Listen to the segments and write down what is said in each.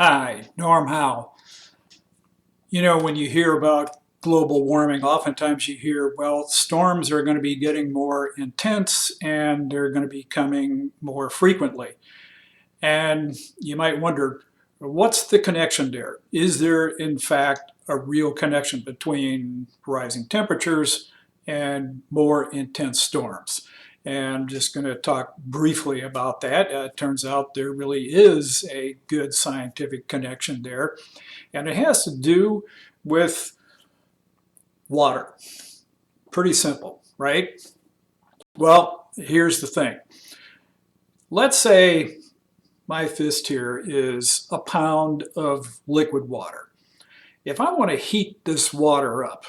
Hi, Norm Howe. You know, when you hear about global warming, oftentimes you hear, well, storms are going to be getting more intense and they're going to be coming more frequently. And you might wonder, what's the connection there? Is there, in fact, a real connection between rising temperatures and more intense storms? And I'm just going to talk briefly about that. It turns out there really is a good scientific connection there. And it has to do with water. Pretty simple, right? Well, here's the thing. Let's say my fist here is a pound of liquid water. If I want to heat this water up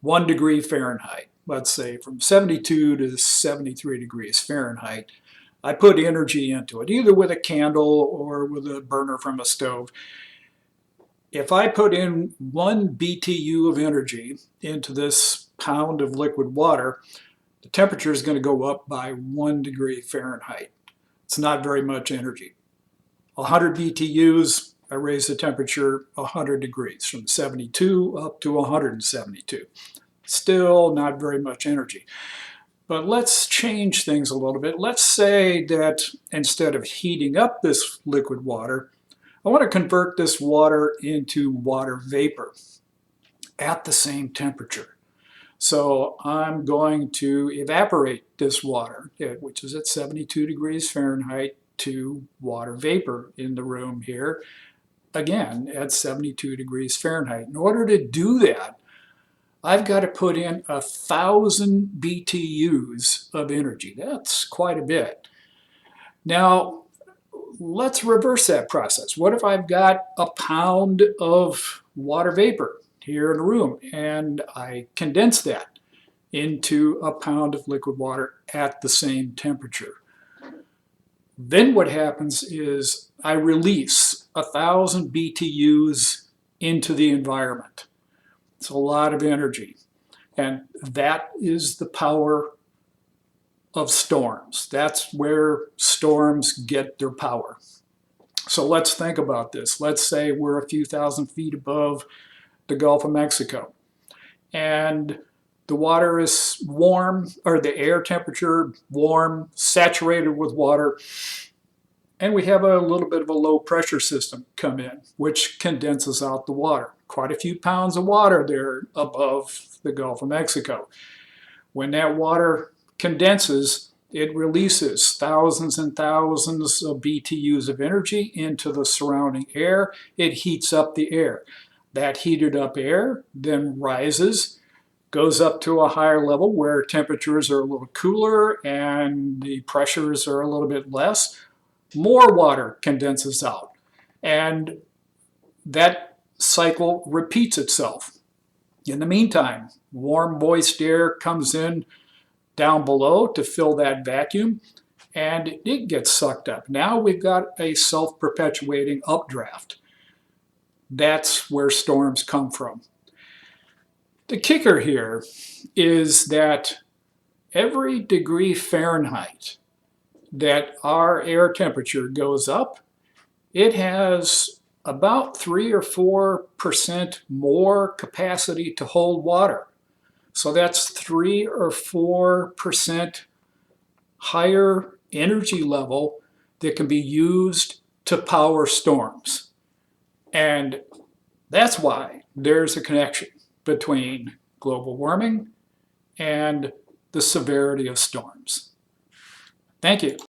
1 degree Fahrenheit, let's say from 72 to 73 degrees Fahrenheit, I put energy into it, either with a candle or with a burner from a stove. If I put in 1 BTU of energy into this pound of liquid water, the temperature is going to go up by 1 degree Fahrenheit. It's not very much energy. 100 BTUs, I raise the temperature 100 degrees, from 72 up to 172. Still not very much energy. But let's change things a little bit. Let's say that instead of heating up this liquid water, I want to convert this water into water vapor at the same temperature. So I'm going to evaporate this water, which is at 72 degrees Fahrenheit, to water vapor in the room here, again at 72 degrees Fahrenheit. In order to do that, I've got to put in 1,000 BTUs of energy. That's quite a bit. Now, let's reverse that process. What if I've got a pound of water vapor here in a room and I condense that into a pound of liquid water at the same temperature? Then what happens is I release 1,000 BTUs into the environment. It's a lot of energy. And that is the power of storms. That's where storms get their power. So let's think about this. Let's say we're a few thousand feet above the Gulf of Mexico, and the water is warm, or the air temperature warm, saturated with water, and we have a little bit of a low pressure system come in, which condenses out the water. Quite a few pounds of water there above the Gulf of Mexico. When that water condenses, it releases thousands and thousands of BTUs of energy into the surrounding air. It heats up the air. That heated up air then rises, goes up to a higher level where temperatures are a little cooler and the pressures are a little bit less. More water condenses out, and that cycle repeats itself. In the meantime, warm, moist air comes in down below to fill that vacuum, and it gets sucked up. Now we've got a self-perpetuating updraft. That's where storms come from. The kicker here is that every degree Fahrenheit that our air temperature goes up, it has about 3 or 4% more capacity to hold water. So that's 3 or 4% higher energy level that can be used to power storms. And that's why there's a connection between global warming and the severity of storms. Thank you.